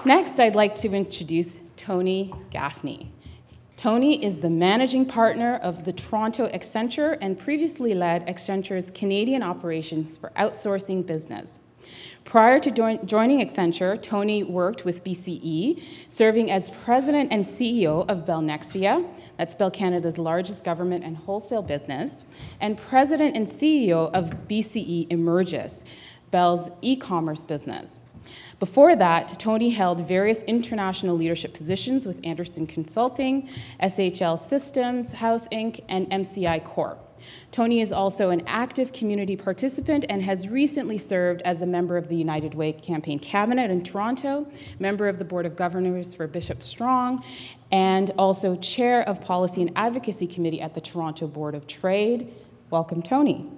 Next, I'd like to introduce Tony Gaffney. Tony is the managing partner of the Toronto Accenture and previously led Accenture's Canadian operations for outsourcing business. Prior to joining Accenture, Tony worked with BCE, serving as president and CEO of Bell Nexia, that's Bell Canada's largest government and wholesale business, and president and CEO of BCE Emergis, Bell's e-commerce business. Before that, Tony held various international leadership positions with Andersen Consulting, SHL Systems House Inc., and MCI Corp. Tony is also an active community participant and has recently served as a member of the United Way campaign cabinet in Toronto, member of the Board of Governors for Bishop Strong, and also chair of Policy and Advocacy Committee at the Toronto Board of Trade. Welcome, Tony.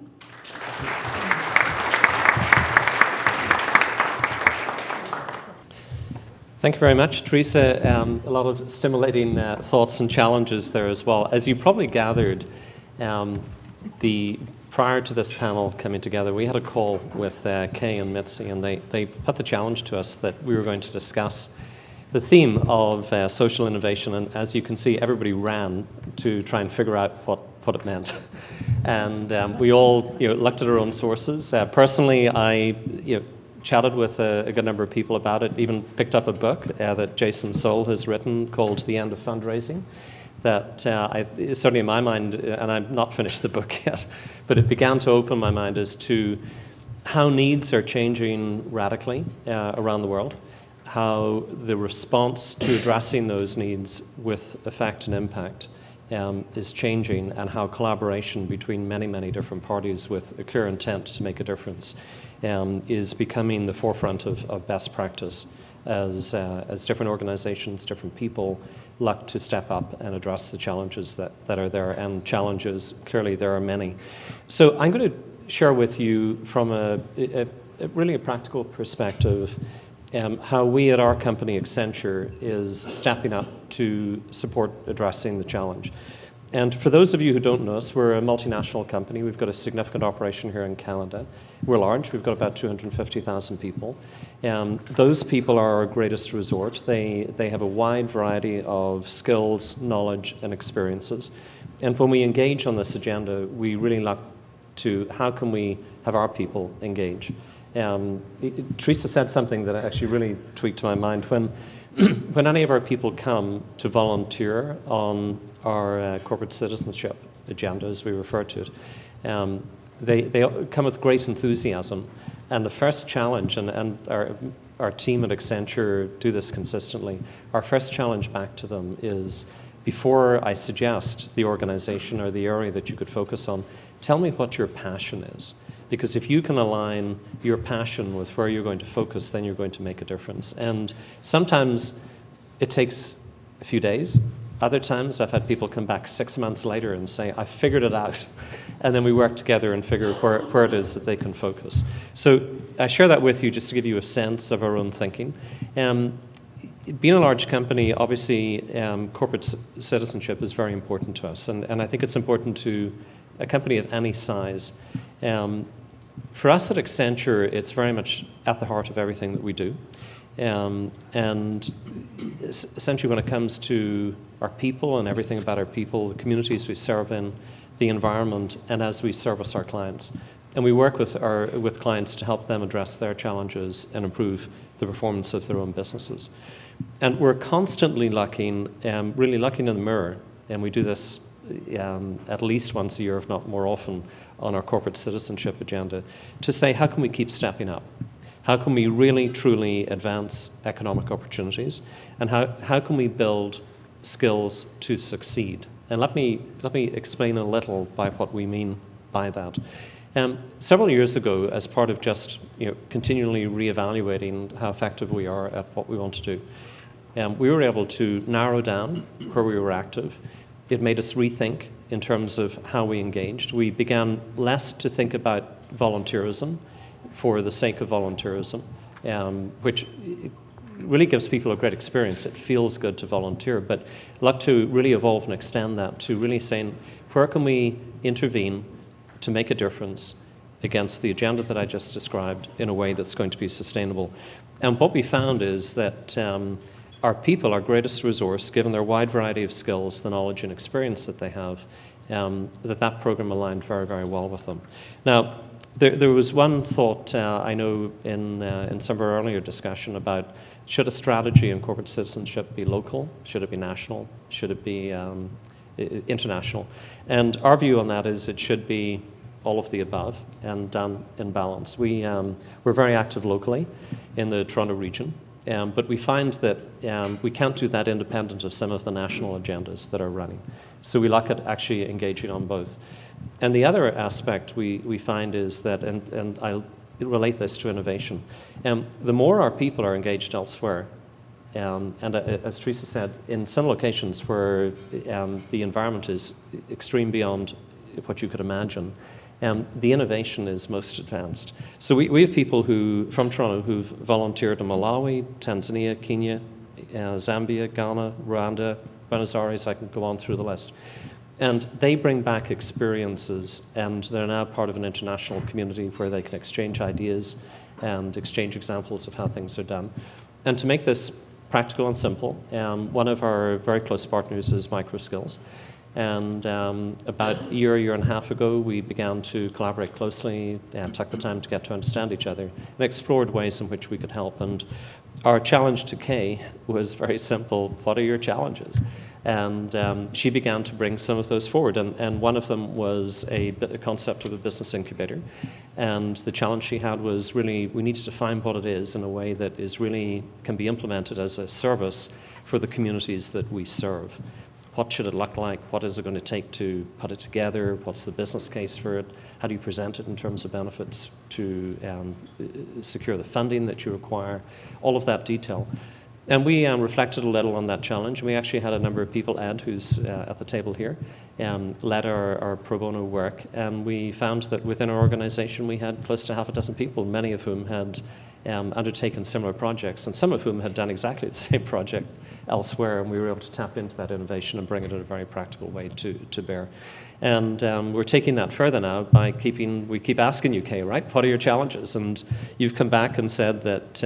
Thank you very much, Teresa. A lot of stimulating thoughts and challenges there as well. As you probably gathered, prior to this panel coming together, we had a call with Kay and Mitzi, and they put the challenge to us that we were going to discuss the theme of social innovation, and as you can see, everybody ran to try and figure out what it meant. And we all looked at our own sources. Personally, I chatted with a good number of people about it, even picked up a book that Jason Soul has written called The End of Fundraising, that certainly in my mind, and I've not finished the book yet, but it began to open my mind as to how needs are changing radically around the world, how the response to addressing those needs with effect and impact is changing, and how collaboration between many, many different parties with a clear intent to make a difference is becoming the forefront of best practice as different organizations, different people look to step up and address the challenges that are there. And challenges, clearly there are many. So I'm going to share with you from a really a practical perspective how we at our company, Accenture, is stepping up to support addressing the challenge. And for those of you who don't know us, we're a multinational company. We've got a significant operation here in Canada. We're large. We've got about 250,000 people. Those people are our greatest resort. They have a wide variety of skills, knowledge, and experiences. And when we engage on this agenda, we really look to how can we have our people engage. Teresa said something that actually really tweaked my mind. When any of our people come to volunteer on our corporate citizenship agenda, as we refer to it, they come with great enthusiasm. And the first challenge, and our team at Accenture do this consistently, our first challenge back to them is, before I suggest the organization or the area that you could focus on, tell me what your passion is. Because if you can align your passion with where you're going to focus, then you're going to make a difference. And sometimes it takes a few days. Other times I've had people come back 6 months later and say, I figured it out. And then we work together and figure where it is that they can focus. So I share that with you just to give you a sense of our own thinking. Being a large company, obviously corporate citizenship is very important to us. And I think it's important to a company of any size. For us at Accenture, it's very much at the heart of everything that we do. And essentially when it comes to our people and everything about our people, the communities we serve in, the environment, and as we service our clients. And we work with clients to help them address their challenges and improve the performance of their own businesses. And we're constantly really looking in the mirror, and we do this at least once a year, if not more often, on our corporate citizenship agenda, to say, how can we keep stepping up? How can we really, truly advance economic opportunities? And how can we build skills to succeed? And let me explain a little by what we mean by that. Several years ago, as part of just continually reevaluating how effective we are at what we want to do, we were able to narrow down where we were active. It made us rethink in terms of how we engaged. We began less to think about volunteerism for the sake of volunteerism, which really gives people a great experience. It feels good to volunteer, but look to really evolve and extend that to really saying, where can we intervene to make a difference against the agenda that I just described in a way that's going to be sustainable. And what we found is that our people, our greatest resource, given their wide variety of skills, the knowledge and experience that they have, that program aligned very, very well with them. Now, there was one thought I know in some of our earlier discussion about, should a strategy in corporate citizenship be local? Should it be national? Should it be international? And our view on that is it should be all of the above and done in balance. We're very active locally in the Toronto region, but we find that we can't do that independent of some of the national agendas that are running. So we look at actually engaging on both. And the other aspect we find is that, and I'll relate this to innovation, the more our people are engaged elsewhere, and as Teresa said, in some locations where the environment is extreme beyond what you could imagine, the innovation is most advanced. So we have people from Toronto who've volunteered in Malawi, Tanzania, Kenya, Zambia, Ghana, Rwanda, Buenos Aires, I can go on through the list. And they bring back experiences, and they're now part of an international community where they can exchange ideas and exchange examples of how things are done. And to make this practical and simple, one of our very close partners is Microskills. And about a year and a half ago, we began to collaborate closely and took the time to get to understand each other and explored ways in which we could help. And our challenge to Kay was very simple: what are your challenges? And she began to bring some of those forward. And one of them was a concept of a business incubator. And the challenge she had was really, we need to define what it is in a way that is really can be implemented as a service for the communities that we serve. What should it look like? What is it going to take to put it together? What's the business case for it? How do you present it in terms of benefits to secure the funding that you require? All of that detail. And we reflected a little on that challenge. We actually had a number of people, Ed, who's at the table here, led our pro bono work. And we found that within our organization, we had close to half a dozen people, many of whom had undertaken similar projects, and some of whom had done exactly the same project elsewhere. And we were able to tap into that innovation and bring it in a very practical way to bear. And we're taking that further now by we keep asking you, Kay, right? What are your challenges? And you've come back and said that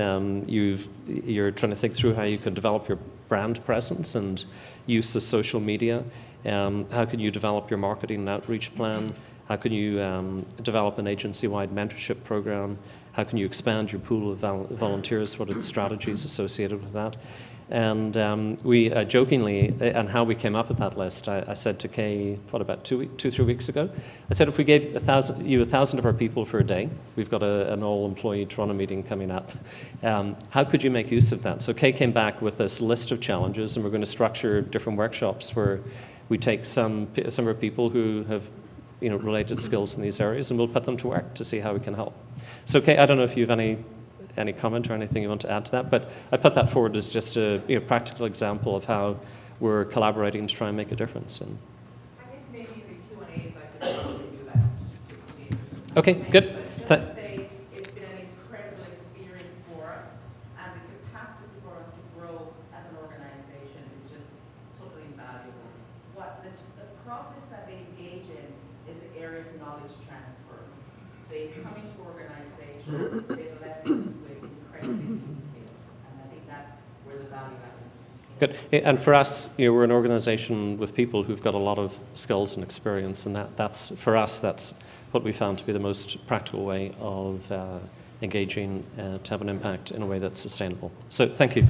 you're trying to think through how you can develop your brand presence and use of social media. How can you develop your marketing and outreach plan? How can you develop an agency-wide mentorship program? How can you expand your pool of volunteers? What are the strategies associated with that? And we jokingly, and how we came up with that list, I said to Kay, about 2-3 weeks ago, I said, if we gave 1,000 of our people for a day, we've got an all-employee Toronto meeting coming up, how could you make use of that? So Kay came back with this list of challenges, and we're going to structure different workshops where we take some of our people who have related skills in these areas, and we'll put them to work to see how we can help. So Kay, I don't know if you have any comment or anything you want to add to that, but I put that forward as just a practical example of how we're collaborating to try and make a difference. And I guess maybe in the Q&As I could probably do that. Okay, good. But just to say it's been an incredible experience for us, and the capacity for us to grow as an organization is just totally invaluable. The process that they engage in is the area of knowledge transfer. They come into organizations, they've left us with incredibly deep skills, and I think that's where the value added. Good. And for us, we're an organization with people who've got a lot of skills and experience, and that's for us, that's what we found to be the most practical way of engaging to have an impact in a way that's sustainable. So thank you.